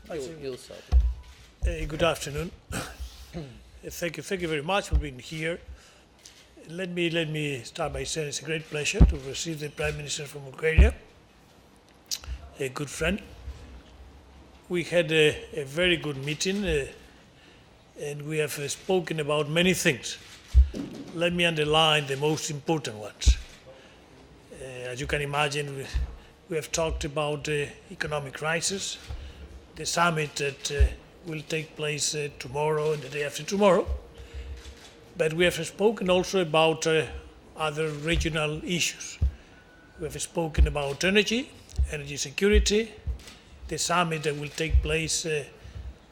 You'll start. Good afternoon. Thank you very much for being here. Let me start by saying it's a great pleasure to receive the Prime Minister from Bulgaria, a good friend. We had a very good meeting, and we have spoken about many things. Let me underline the most important ones. As you can imagine, we have talked about the economic crisis, the summit that will take place tomorrow and the day after tomorrow. But we have spoken also about other regional issues. We have spoken about energy security, the summit that will take place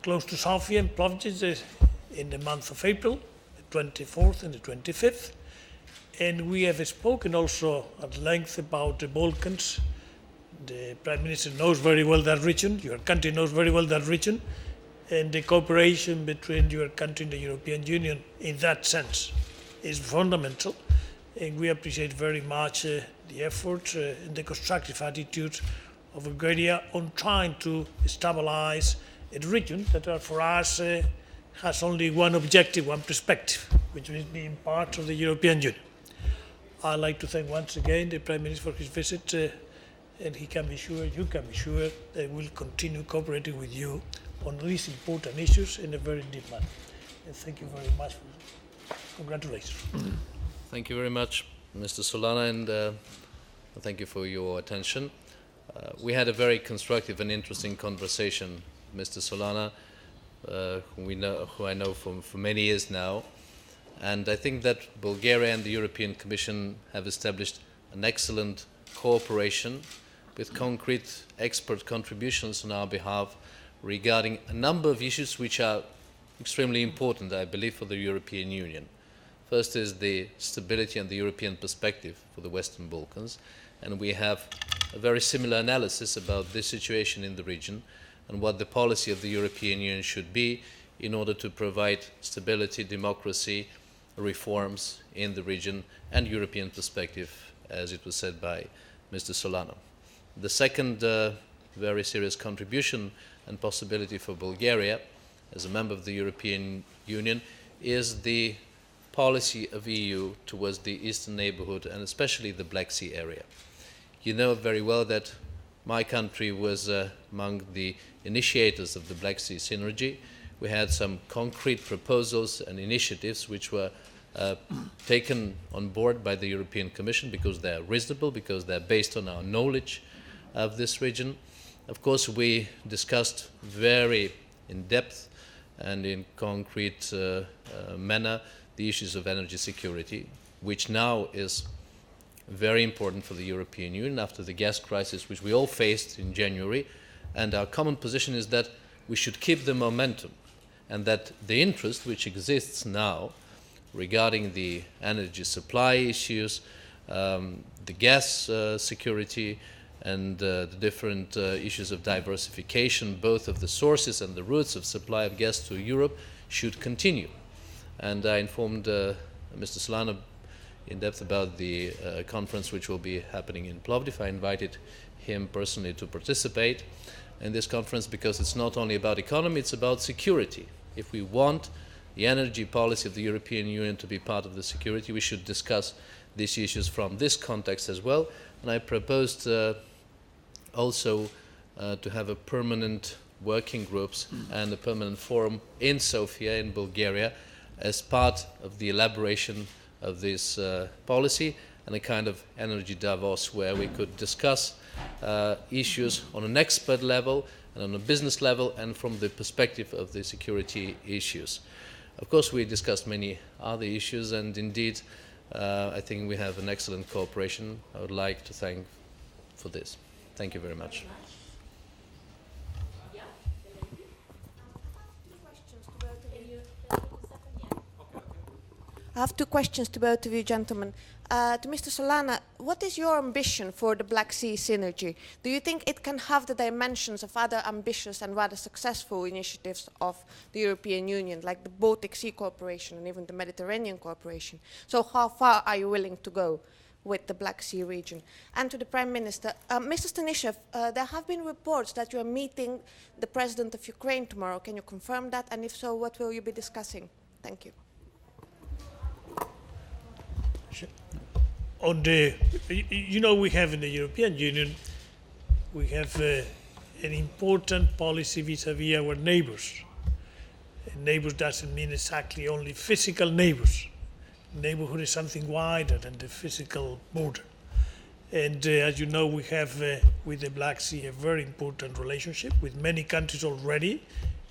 close to Sofia in Plovdiv in the month of April, the 24th and the 25th. And we have spoken also at length about the Balkans. The Prime Minister knows very well that region, your country knows very well that region, and the cooperation between your country and the European Union in that sense is fundamental. And we appreciate very much the effort and the constructive attitude of Bulgaria on trying to stabilize a region that for us has only one objective, one perspective, which is being part of the European Union. I'd like to thank once again the Prime Minister for his visit, and he can be sure, you can be sure, that we'll continue cooperating with you on these important issues in a very deep manner. And thank you very much. Congratulations. Thank you very much, Mr. Solana, and thank you for your attention. We had a very constructive and interesting conversation, Mr. Solana, who I know for many years now. And I think that Bulgaria and the European Commission have established an excellent cooperation with concrete expert contributions on our behalf regarding a number of issues which are extremely important, I believe, for the European Union. First is the stability and the European perspective for the Western Balkans, and we have a very similar analysis about this situation in the region and what the policy of the European Union should be in order to provide stability, democracy, reforms in the region and European perspective, as it was said by Mr. Solana. The second very serious contribution and possibility for Bulgaria as a member of the European Union is the policy of EU towards the eastern neighborhood and especially the Black Sea area. You know very well that my country was among the initiators of the Black Sea Synergy. We had some concrete proposals and initiatives which were taken on board by the European Commission because they are reasonable, because they are based on our knowledge of this region. Of course, we discussed very in depth and in concrete manner the issues of energy security, which now is very important for the European Union after the gas crisis which we all faced in January. And our common position is that we should keep the momentum and that the interest which exists now regarding the energy supply issues, the gas security, and the different issues of diversification, both of the sources and the routes of supply of gas to Europe, should continue. And I informed Mr. Solana in depth about the conference which will be happening in Plovdiv. I invited him personally to participate in this conference because it's not only about economy, it's about security. If we want the energy policy of the European Union to be part of the security, we should discuss these issues from this context as well. And I proposed also to have a permanent working groups and a permanent forum in Sofia, in Bulgaria, as part of the elaboration of this policy and a kind of energy Davos where we could discuss issues on an expert level and on a business level and from the perspective of the security issues. Of course, we discussed many other issues, and indeed, I think we have an excellent cooperation. I would like to thank for this. Thank you very much. I have two questions to both of you gentlemen. To Mr. Solana, what is your ambition for the Black Sea Synergy? Do you think it can have the dimensions of other ambitious and rather successful initiatives of the European Union, like the Baltic Sea Cooperation and even the Mediterranean Cooperation? So how far are you willing to go with the Black Sea region? And to the Prime Minister, Mr. Stanishev, there have been reports that you are meeting the President of Ukraine tomorrow. Can you confirm that? And if so, what will you be discussing? Thank you. On the, you know, we have in the European Union, we have an important policy vis-à-vis our neighbors. And neighbors doesn't mean exactly only physical neighbors. Neighborhood is something wider than the physical border. And as you know, we have with the Black Sea a very important relationship with many countries already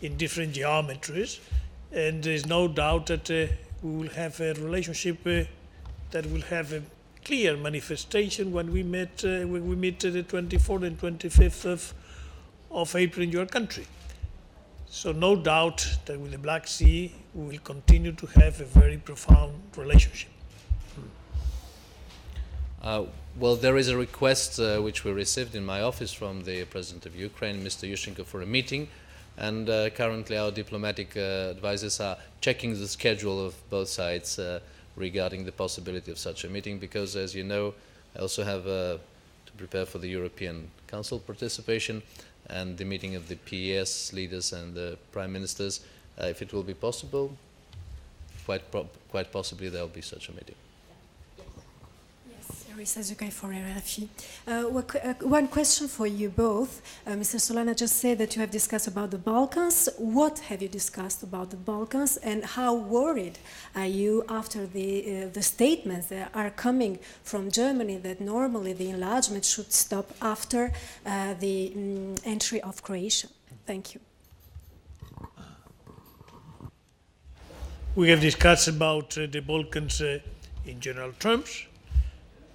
in different geometries. And there's no doubt that we will have a relationship that will have a clear manifestation when we meet the 24th and 25th of April in your country. So no doubt that with the Black Sea we will continue to have a very profound relationship. Well, there is a request which we received in my office from the President of Ukraine, Mr. Yushchenko, for a meeting, and currently our diplomatic advisors are checking the schedule of both sides regarding the possibility of such a meeting, because, as you know, I also have to prepare for the European Council participation and the meeting of the PES leaders and the prime ministers. If it will be possible, quite possibly there will be such a meeting. Sergei for RFI. One question for you both. Mr. Solana just said that you have discussed about the Balkans. What have you discussed about the Balkans, and how worried are you after the statements that are coming from Germany that normally the enlargement should stop after the entry of Croatia? Thank you. We have discussed about the Balkans in general terms.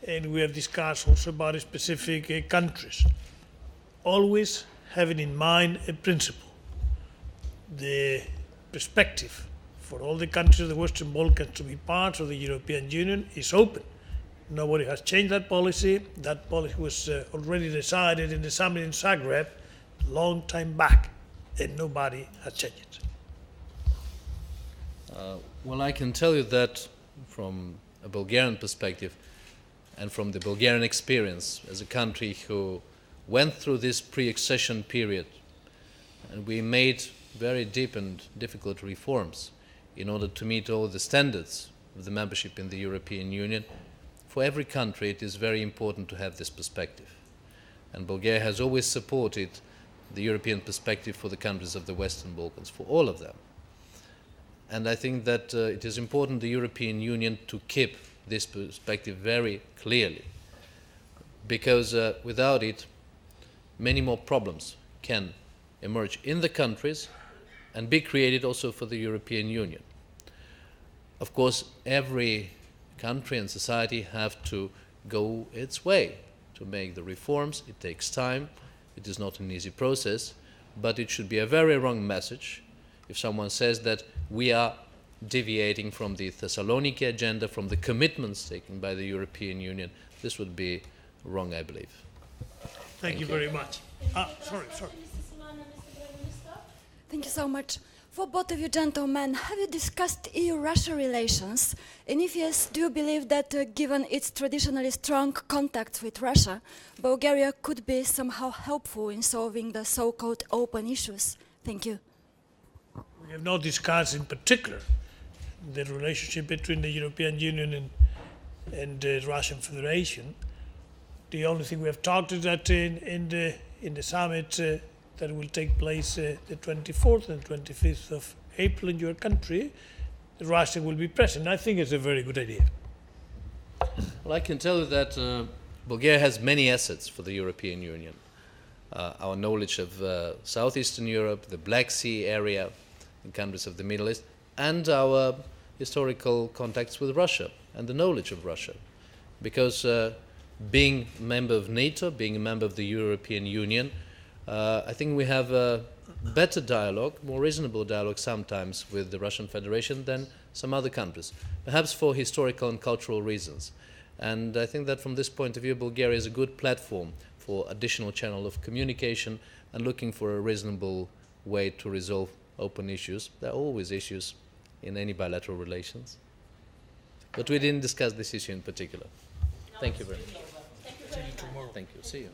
And we have discussed also about specific countries, always having in mind a principle. The perspective for all the countries of the Western Balkans to be part of the European Union is open. Nobody has changed that policy. That policy was already decided in the summit in Zagreb a long time back, and nobody has changed it. Well, I can tell you that from a Bulgarian perspective, and from the Bulgarian experience as a country who went through this pre-accession period, and we made very deep and difficult reforms in order to meet all the standards of the membership in the European Union. For every country it is very important to have this perspective. And Bulgaria has always supported the European perspective for the countries of the Western Balkans, for all of them. And I think that it is important the European Union to keep this perspective very clearly, because without it, many more problems can emerge in the countries and be created also for the European Union. Of course, every country and society have to go its way to make the reforms. It takes time. It is not an easy process, but it should be a very wrong message if someone says that we are deviating from the Thessaloniki agenda, from the commitments taken by the European Union. This would be wrong, I believe. Thank you very much. Sorry. Thank you so much. For both of you gentlemen, have you discussed EU-Russia relations? And if yes, do you believe that given its traditionally strong contacts with Russia, Bulgaria could be somehow helpful in solving the so-called open issues? Thank you. We have not discussed in particular the relationship between the European Union and the Russian Federation. The only thing we have talked is that in the summit that will take place the 24th and 25th of April in your country, Russia will be present. I think it's a very good idea. Well, I can tell you that Bulgaria has many assets for the European Union. Our knowledge of Southeastern Europe, the Black Sea area, the countries of the Middle East, and our historical contacts with Russia and the knowledge of Russia. Because being a member of NATO, being a member of the European Union, I think we have a better dialogue, more reasonable dialogue sometimes with the Russian Federation than some other countries, perhaps for historical and cultural reasons. And I think that from this point of view, Bulgaria is a good platform for additional channel of communication and looking for a reasonable way to resolve open issues. There are always issues in any bilateral relations. But we didn't discuss this issue in particular. Thank you very much. See you tomorrow. Thank you. See you.